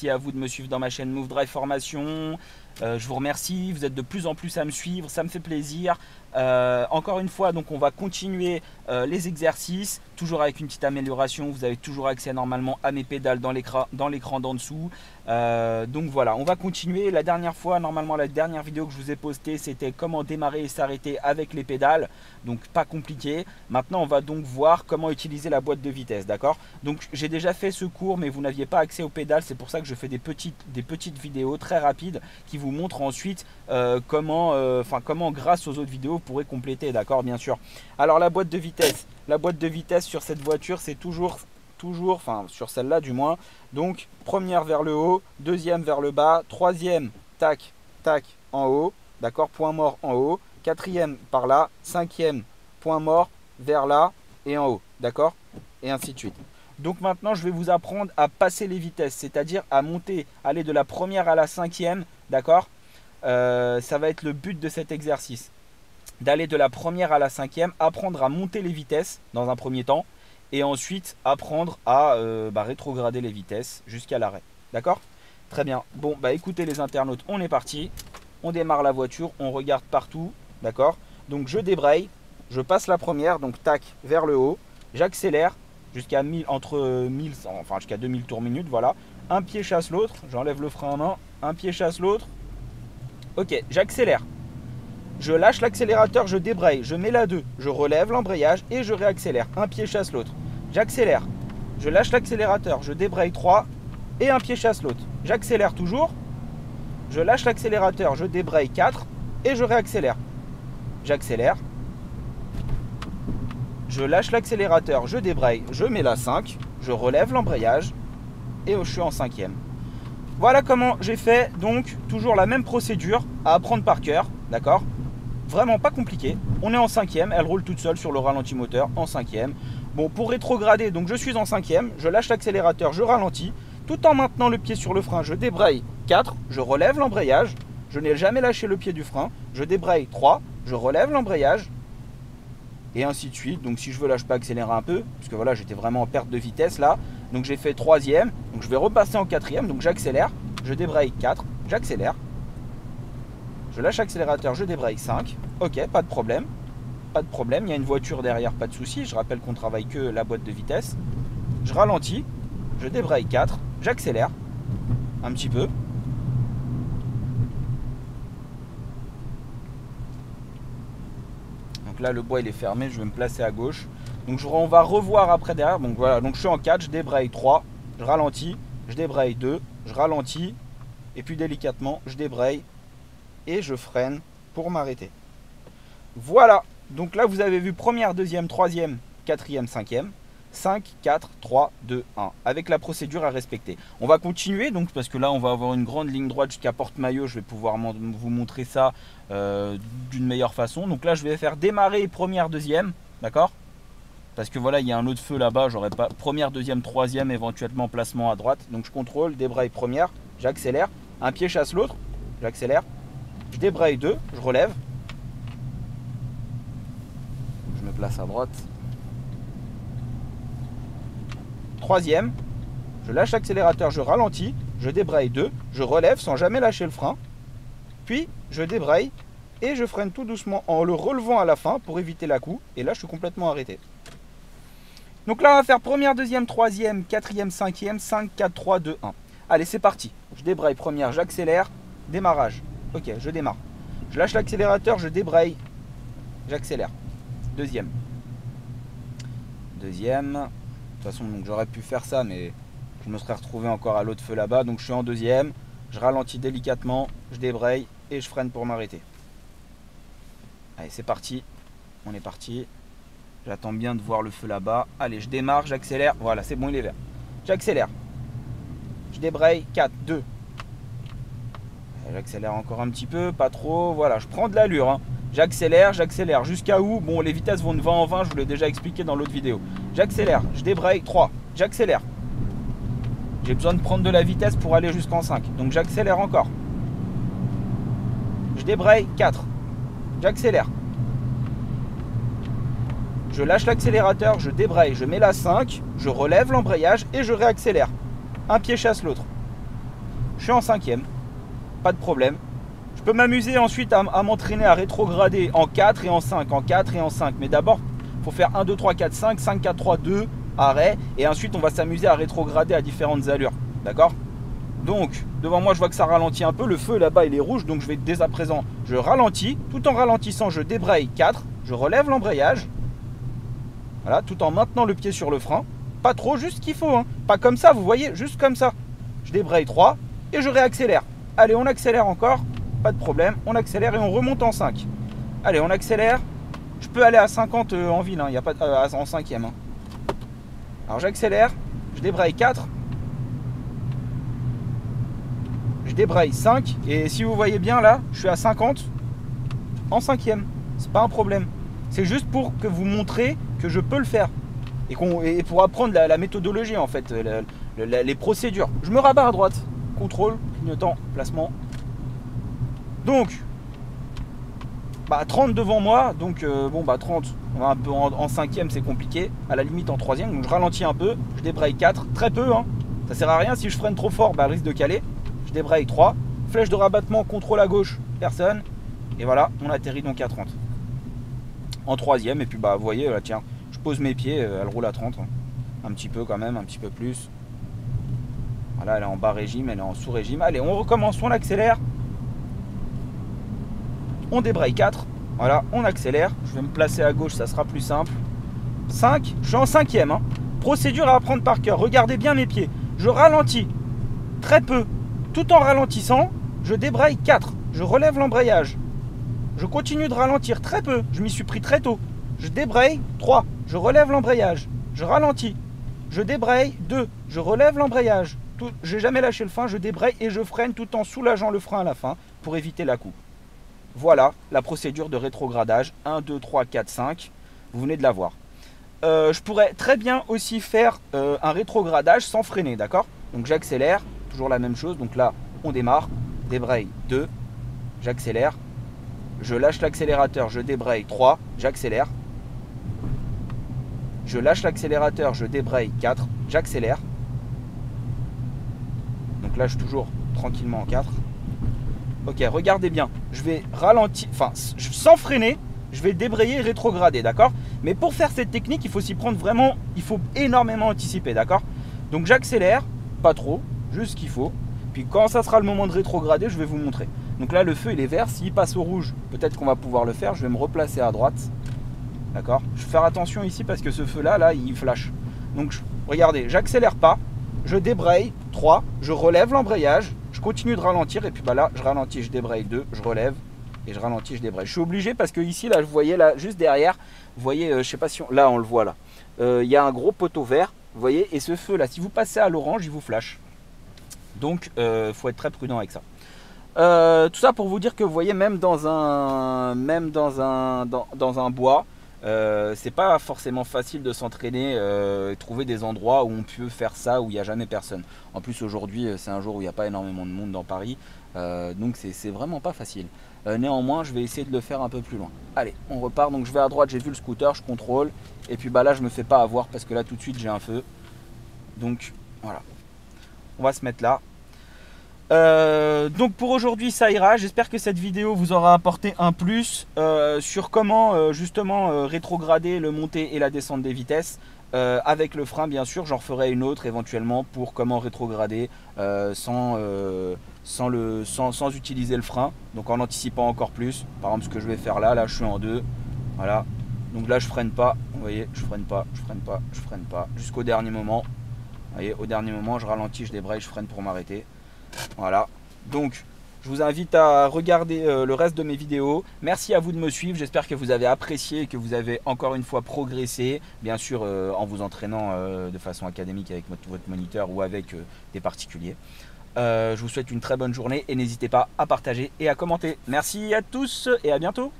merci à vous de me suivre dans ma chaîne Move Drive Formation. Je vous remercie, vous êtes de plus en plus à me suivre, ça me fait plaisir. Encore une fois, donc on va continuer les exercices, toujours avec une petite amélioration. Vous avez toujours accès normalement à mes pédales dans l'écran d'en dessous. Donc voilà, on va continuer. La dernière fois, normalement la dernière vidéo que je vous ai postée, c'était comment démarrer et s'arrêter avec les pédales. Donc pas compliqué. Maintenant, on va donc voir comment utiliser la boîte de vitesse, d'accord? Donc j'ai déjà fait ce cours, mais vous n'aviez pas accès aux pédales. C'est pour ça que je fais des petites vidéos très rapides qui vous montrent ensuite comment grâce aux autres vidéos, vous pourrez compléter, d'accord, bien sûr. Alors la boîte de vitesse sur cette voiture, c'est toujours, enfin sur celle-là du moins. Donc première vers le haut, deuxième vers le bas, troisième, tac, tac, en haut, d'accord, point mort en haut, quatrième par là, cinquième, point mort vers là et en haut, d'accord, et ainsi de suite. Donc maintenant, je vais vous apprendre à passer les vitesses, c'est-à-dire à monter, aller de la première à la cinquième, d'accord. Ça va être le but de cet exercice, d'aller de la première à la cinquième, apprendre à monter les vitesses dans un premier temps, et ensuite apprendre à rétrograder les vitesses jusqu'à l'arrêt, d'accord. Très bien, bon bah écoutez les internautes, on est parti, on démarre la voiture, on regarde partout, d'accord. Donc je débraye, je passe la première, donc tac, vers le haut, j'accélère jusqu'à 1000, jusqu'à 2000 tours minute, voilà. Un pied chasse l'autre, j'enlève le frein à main, un pied chasse l'autre. Ok, j'accélère. Je lâche l'accélérateur, je débraye, je mets la 2, je relève l'embrayage et je réaccélère. Un pied chasse l'autre. J'accélère. Je lâche l'accélérateur, je débraye 3 et un pied chasse l'autre. J'accélère toujours. Je lâche l'accélérateur, je débraye 4 et je réaccélère. J'accélère. Je lâche l'accélérateur, je débraye, je mets la 5, je relève l'embrayage et je suis en cinquième. Voilà comment j'ai fait, donc toujours la même procédure à apprendre par cœur, d'accord? Vraiment pas compliqué. On est en cinquième, elle roule toute seule sur le ralenti moteur en cinquième. Bon, pour rétrograder, donc je suis en cinquième, je lâche l'accélérateur, je ralentis, tout en maintenant le pied sur le frein, je débraye 4, je relève l'embrayage, je n'ai jamais lâché le pied du frein, je débraye 3, je relève l'embrayage, et ainsi de suite. Donc si je veux là je peux accélérer un peu, parce que voilà j'étais vraiment en perte de vitesse là. Donc j'ai fait troisième, donc je vais repasser en quatrième, donc j'accélère, je débraye 4, j'accélère, je lâche l'accélérateur, je débraye 5, ok, pas de problème, il y a une voiture derrière, pas de souci. Je rappelle qu'on travaille que la boîte de vitesse. Je ralentis, je débraye 4, j'accélère un petit peu. Donc là le bois il est fermé, je vais me placer à gauche. Donc on va revoir après derrière. Donc voilà, donc je suis en 4, je débraye 3, je ralentis, je débraye 2, je ralentis, et puis délicatement je débraye et je freine pour m'arrêter. Voilà, donc là vous avez vu première, deuxième, troisième, quatrième, cinquième. 5, 4, 3, 2, 1, avec la procédure à respecter. On va continuer donc parce que là on va avoir une grande ligne droite jusqu'à Porte-Maillot. Je vais pouvoir vous montrer ça d'une meilleure façon. Donc là je vais faire démarrer première, deuxième, d'accord? Parce que voilà il y a un autre feu là-bas, j'aurais pas première, deuxième, troisième, éventuellement placement à droite. Donc je contrôle, débraye première, j'accélère, un pied chasse l'autre, j'accélère, je débraye 2, je relève, je me place à droite. Troisième, je lâche l'accélérateur, je ralentis, je débraye 2, je relève sans jamais lâcher le frein, puis je débraye et je freine tout doucement en le relevant à la fin pour éviter la-coup, et là je suis complètement arrêté. Donc là on va faire première, deuxième, troisième, quatrième, cinquième, 5, 4, 3, 2, 1. Allez c'est parti, je débraye première, j'accélère, démarrage, ok je démarre. Je lâche l'accélérateur, je débraye, j'accélère. Deuxième. De toute façon, j'aurais pu faire ça, mais je me serais retrouvé encore à l'autre feu là-bas. Donc je suis en deuxième, je ralentis délicatement, je débraye et je freine pour m'arrêter. Allez, c'est parti. On est parti. J'attends bien de voir le feu là-bas. Allez, je démarre, j'accélère. Voilà, c'est bon, il est vert. J'accélère. Je débraye, 4, 2. J'accélère encore un petit peu, pas trop. Voilà, je prends de l'allure, hein. J'accélère, jusqu'à où? Bon, les vitesses vont de 20 en 20, je vous l'ai déjà expliqué dans l'autre vidéo. J'accélère, je débraye 3, j'accélère. J'ai besoin de prendre de la vitesse pour aller jusqu'en 5, donc j'accélère encore. Je débraye 4, j'accélère. Je lâche l'accélérateur, je débraye, je mets la 5, je relève l'embrayage et je réaccélère. Un pied chasse l'autre. je suis en 5e, pas de problème. Je peux m'amuser ensuite à m'entraîner à rétrograder en 4 et en 5, en 4 et en 5. Mais d'abord, il faut faire 1, 2, 3, 4, 5, 5, 4, 3, 2, arrêt. Et ensuite, on va s'amuser à rétrograder à différentes allures. D'accord? Donc, devant moi, je vois que ça ralentit un peu. Le feu là-bas, il est rouge. Donc, je vais dès à présent, je ralentis. Tout en ralentissant, je débraye 4. Je relève l'embrayage. Voilà, tout en maintenant le pied sur le frein. Pas trop, juste ce qu'il faut. Hein. Pas comme ça, vous voyez, juste comme ça. Je débraye 3 et je réaccélère. Allez, on accélère encore. Pas de problème, on accélère et on remonte en 5. Allez, on accélère. Je peux aller à 50 en ville, hein. Il y a pas en 5e. Hein. Alors j'accélère, je débraye 4. Je débraye 5. Et si vous voyez bien là, je suis à 50 en 5e. C'est pas un problème. C'est juste pour que vous montrez que je peux le faire. Et pour apprendre la méthodologie en fait, les procédures. Je me rabats à droite. Contrôle, clignotant, placement. Donc, 30 devant moi, donc 30, on va un peu en 5e, c'est compliqué, à la limite en 3e, donc je ralentis un peu, je débraye 4, très peu, hein. Ça sert à rien, si je freine trop fort, elle risque de caler, je débraye 3, flèche de rabattement, contrôle à gauche, personne, et voilà, on atterrit donc à 30. En 3e, et puis vous voyez, là, tiens, je pose mes pieds, elle roule à 30, hein. Un petit peu quand même, un petit peu plus. Voilà, elle est en bas régime, elle est en sous régime, allez, on recommence, on accélère. On débraye 4, voilà, on accélère. Je vais me placer à gauche, ça sera plus simple. 5, je suis en 5e. Hein. Procédure à apprendre par cœur. Regardez bien mes pieds. Je ralentis très peu. Tout en ralentissant, je débraye 4. Je relève l'embrayage. Je continue de ralentir très peu. Je m'y suis pris très tôt. Je débraye 3. Je relève l'embrayage. Je ralentis. Je débraye 2. Je relève l'embrayage. Je n'ai jamais lâché le frein. Je débraye et je freine tout en soulageant le frein à la fin pour éviter la coupe. Voilà la procédure de rétrogradage. 1, 2, 3, 4, 5. Vous venez de la voir. Je pourrais très bien aussi faire un rétrogradage sans freiner, d'accord? Donc j'accélère, toujours la même chose. Donc là, on démarre. Débraye 2. J'accélère. Je lâche l'accélérateur, je débraye 3. J'accélère. Je lâche l'accélérateur, je débraye 4. J'accélère. Donc là, je suis toujours tranquillement en 4. Ok, regardez bien, je vais ralentir, sans freiner, je vais débrayer et rétrograder, d'accord? Mais pour faire cette technique, il faut s'y prendre vraiment, il faut énormément anticiper, d'accord? Donc j'accélère, pas trop, juste ce qu'il faut. Puis quand ça sera le moment de rétrograder, je vais vous montrer. Donc là, le feu, il est vert, s'il passe au rouge, peut-être qu'on va pouvoir le faire. Je vais me replacer à droite, d'accord? Je vais faire attention ici parce que ce feu-là, là, il flash. Donc regardez, j'accélère pas, je débraye 3, je relève l'embrayage. Je continue de ralentir et puis là je ralentis, je débraye 2, je relève et je ralentis, je débraye. Je suis obligé parce que ici là, vous voyez là juste derrière, vous voyez, je sais pas si là on le voit là, il y a un gros poteau vert, vous voyez, et ce feu là, si vous passez à l'orange, il vous flash. Donc faut être très prudent avec ça. Tout ça pour vous dire que vous voyez, même dans un bois, c'est pas forcément facile de s'entraîner et trouver des endroits où on peut faire ça, où il n'y a jamais personne. En plus aujourd'hui c'est un jour où il n'y a pas énormément de monde dans Paris, donc c'est vraiment pas facile. Néanmoins je vais essayer de le faire un peu plus loin. Allez, on repart, donc je vais à droite, j'ai vu le scooter, je contrôle, et puis là je me fais pas avoir parce que là tout de suite j'ai un feu. Donc voilà, on va se mettre là. Donc pour aujourd'hui ça ira, j'espère que cette vidéo vous aura apporté un plus sur comment justement rétrograder le montée et la descente des vitesses avec le frein. Bien sûr j'en referai une autre éventuellement pour comment rétrograder sans utiliser le frein, donc en anticipant encore plus. Par exemple ce que je vais faire là je suis en 2, voilà, donc là je freine pas, vous voyez, je freine pas jusqu'au dernier moment, vous voyez, au dernier moment je ralentis, je débraye, je freine pour m'arrêter. Voilà, donc je vous invite à regarder le reste de mes vidéos. Merci à vous de me suivre, j'espère que vous avez apprécié et que vous avez encore une fois progressé, bien sûr en vous entraînant de façon académique avec votre moniteur ou avec des particuliers. Je vous souhaite une très bonne journée et n'hésitez pas à partager et à commenter. Merci à tous et à bientôt.